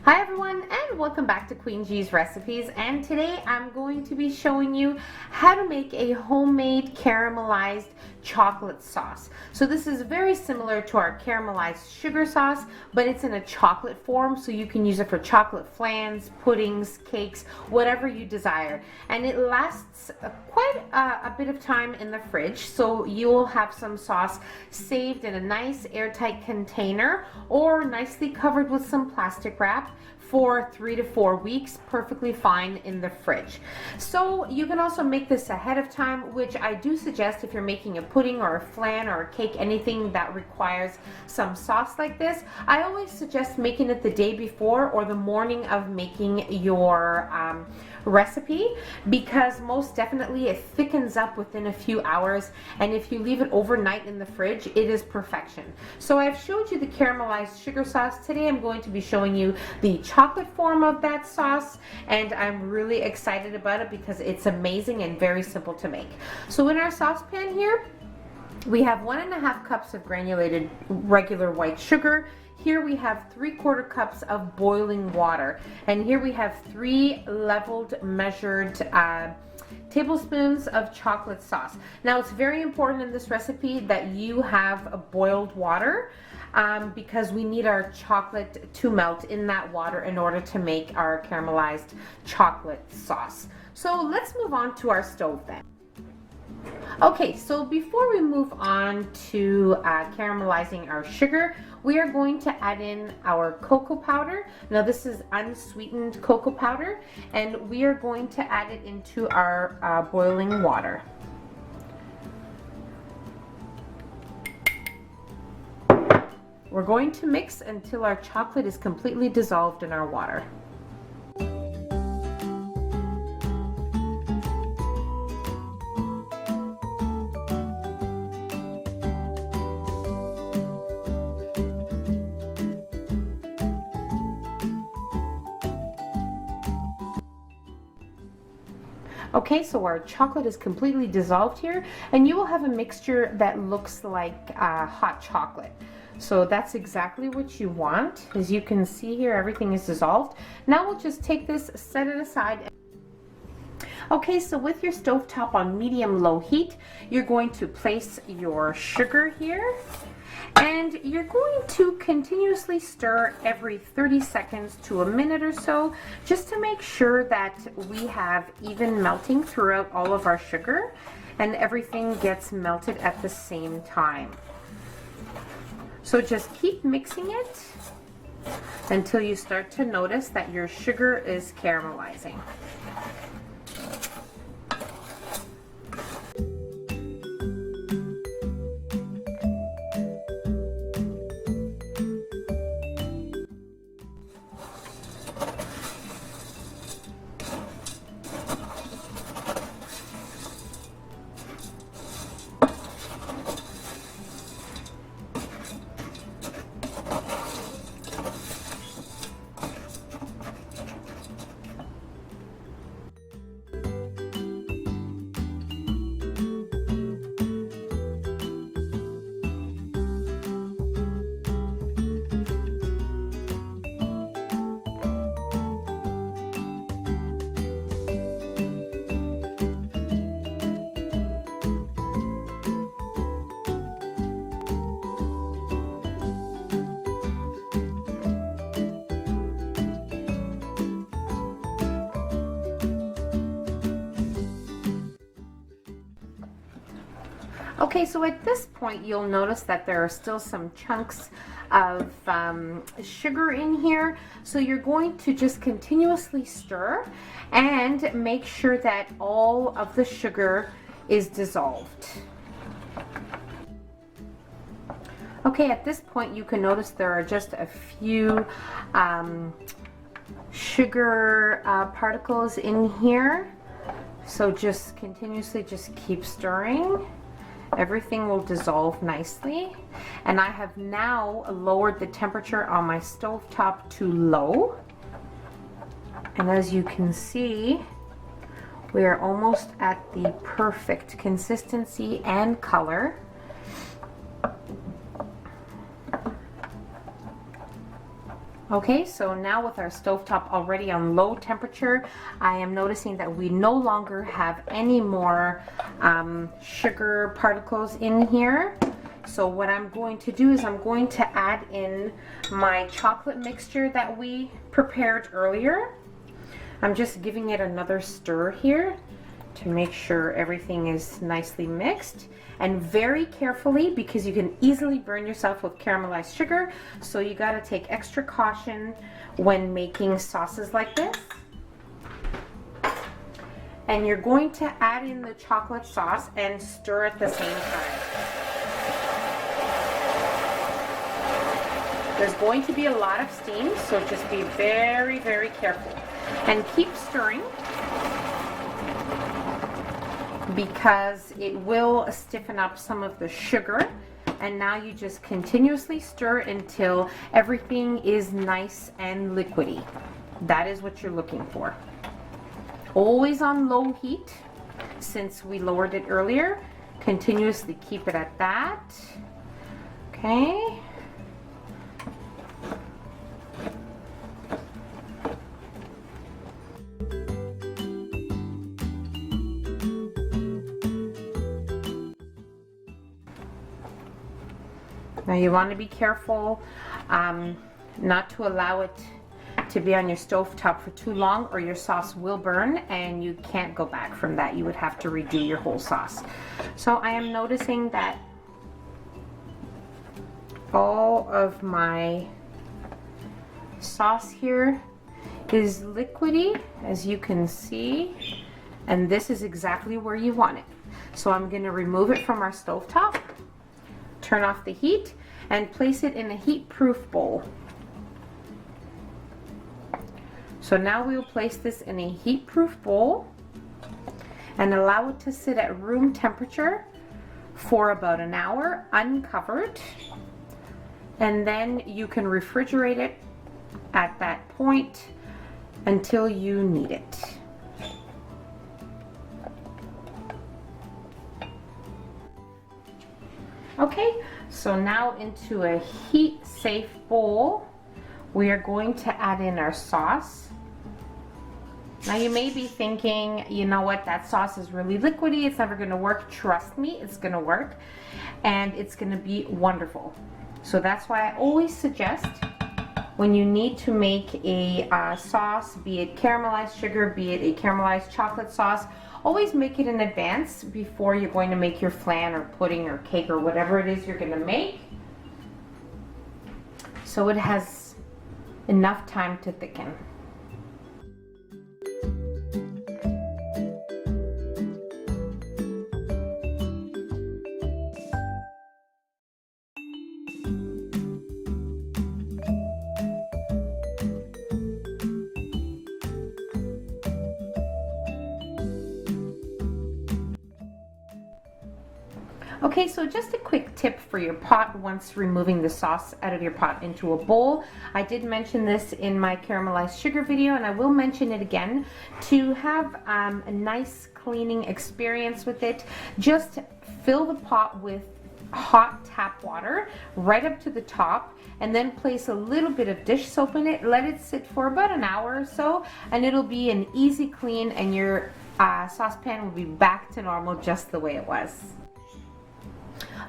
Hi everyone, and welcome back to Queen G's Recipes, and today I'm going to be showing you how to make a homemade caramelized chocolate sauce. So this is very similar to our caramelized sugar sauce, but it's in a chocolate form, so you can use it for chocolate flans, puddings, cakes, whatever you desire. And it lasts quite a bit of time in the fridge, so you'll have some sauce saved in a nice airtight container or nicely covered with some plastic wrap for 3 to 4 weeks, perfectly fine in the fridge. So you can also make this ahead of time, which I do suggest if you're making a pudding or a flan or a cake, anything that requires some sauce like this. I always suggest making it the day before or the morning of making your recipe, because most definitely it thickens up within a few hours, and if you leave it overnight in the fridge, it is perfection. So I've showed you the caramelized sugar sauce. Today I'm going to be showing you the chocolate form of that sauce, and I'm really excited about it because it's amazing and very simple to make. So in our saucepan here, we have 1.5 cups of granulated regular white sugar. Here we have 3/4 cups of boiling water, and here we have 3 leveled measured tablespoons of chocolate sauce. Now it's very important in this recipe that you have a boiled water because we need our chocolate to melt in that water in order to make our caramelized chocolate sauce. So let's move on to our stove then. Okay, so before we move on to caramelizing our sugar, we are going to add in our cocoa powder. Now this is unsweetened cocoa powder, and we are going to add it into our boiling water. We're going to mix until our chocolate is completely dissolved in our water. Okay, so our chocolate is completely dissolved here, and you will have a mixture that looks like hot chocolate. So that's exactly what you want. As you can see here, everything is dissolved. Now we'll just take this, set it aside. Okay, so with your stovetop on medium-low heat, you're going to place your sugar here, and you're going to continuously stir every 30 seconds to a minute or so, just to make sure that we have even melting throughout all of our sugar and everything gets melted at the same time. So just keep mixing it until you start to notice that your sugar is caramelizing. Okay, so at this point you'll notice that there are still some chunks of sugar in here, so you're going to just continuously stir and make sure that all of the sugar is dissolved. Okay, at this point you can notice there are just a few sugar particles in here, so just continuously just keep stirring. Everything will dissolve nicely, and I have now lowered the temperature on my stovetop to low, and as you can see, we are almost at the perfect consistency and color. Okay, so now with our stovetop already on low temperature, I am noticing that we no longer have any more sugar particles in here. So what I'm going to do is I'm going to add in my chocolate mixture that we prepared earlier. I'm just giving it another stir here to make sure everything is nicely mixed, and very carefully, because you can easily burn yourself with caramelized sugar, so you got to take extra caution when making sauces like this. And you're going to add in the chocolate sauce and stir at the same time. There's going to be a lot of steam, so just be very, very careful and keep stirring, because it will stiffen up some of the sugar. And now you just continuously stir until everything is nice and liquidy. That is what you're looking for. Always on low heat, since we lowered it earlier. Continuously keep it at that. Okay. Now you want to be careful not to allow it to be on your stove top for too long, or your sauce will burn and you can't go back from that. You would have to redo your whole sauce. So I am noticing that all of my sauce here is liquidy, as you can see, and this is exactly where you want it. So I'm going to remove it from our stove top, turn off the heat, and place it in a heat-proof bowl. So now we'll place this in a heat-proof bowl and allow it to sit at room temperature for about an hour uncovered, and then you can refrigerate it at that point until you need it. Okay, so now into a heat-safe bowl, we are going to add in our sauce. Now you may be thinking, you know what, that sauce is really liquidy, it's never going to work. Trust me, it's going to work, and it's going to be wonderful. So that's why I always suggest, when you need to make a sauce, be it caramelized sugar, be it a caramelized chocolate sauce, always make it in advance before you're going to make your flan or pudding or cake or whatever it is you're going to make, so it has enough time to thicken. Okay, so just a quick tip for your pot once removing the sauce out of your pot into a bowl. I did mention this in my caramelized sugar video, and I will mention it again. To have a nice cleaning experience with it, just fill the pot with hot tap water right up to the top, and then place a little bit of dish soap in it. Let it sit for about an hour or so, and it'll be an easy clean, and your saucepan will be back to normal just the way it was.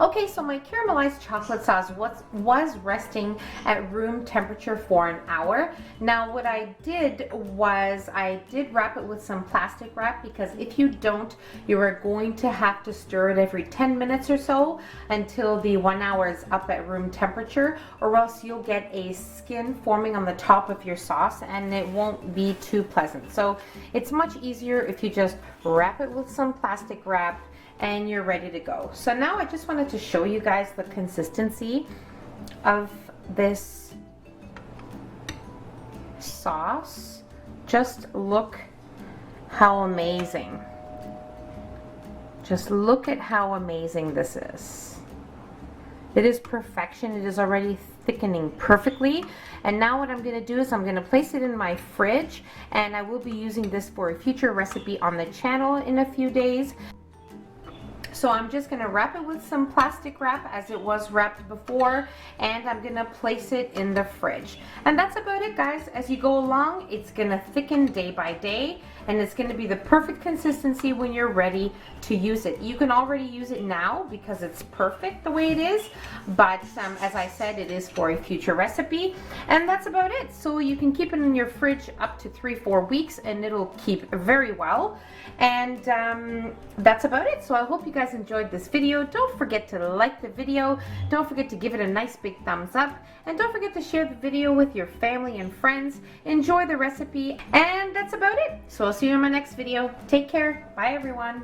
Okay, so my caramelized chocolate sauce was resting at room temperature for an hour. Now what I did was I did wrap it with some plastic wrap, because if you don't, you are going to have to stir it every 10 minutes or so until the 1 hour is up at room temperature, or else you'll get a skin forming on the top of your sauce and it won't be too pleasant. So it's much easier if you just wrap it with some plastic wrap and you're ready to go. So now I just wanted to show you guys the consistency of this sauce. Just look how amazing. Just look at how amazing this is. It is perfection. It is already thickening perfectly. And now what I'm going to do is I'm going to place it in my fridge, and I will be using this for a future recipe on the channel in a few days. So I'm just going to wrap it with some plastic wrap as it was wrapped before, and I'm going to place it in the fridge. And that's about it, guys. As you go along, it's going to thicken day by day, and it's going to be the perfect consistency when you're ready to use it. You can already use it now because it's perfect the way it is, but as I said, it is for a future recipe. And that's about it. So you can keep it in your fridge up to 3-4 weeks, and it'll keep very well. And that's about it. So I hope you guys enjoyed this video. Don't forget to like the video. Don't forget to give it a nice big thumbs up. And don't forget to share the video with your family and friends. Enjoy the recipe. And that's about it. So I'll see you in my next video. Take care. Bye, everyone.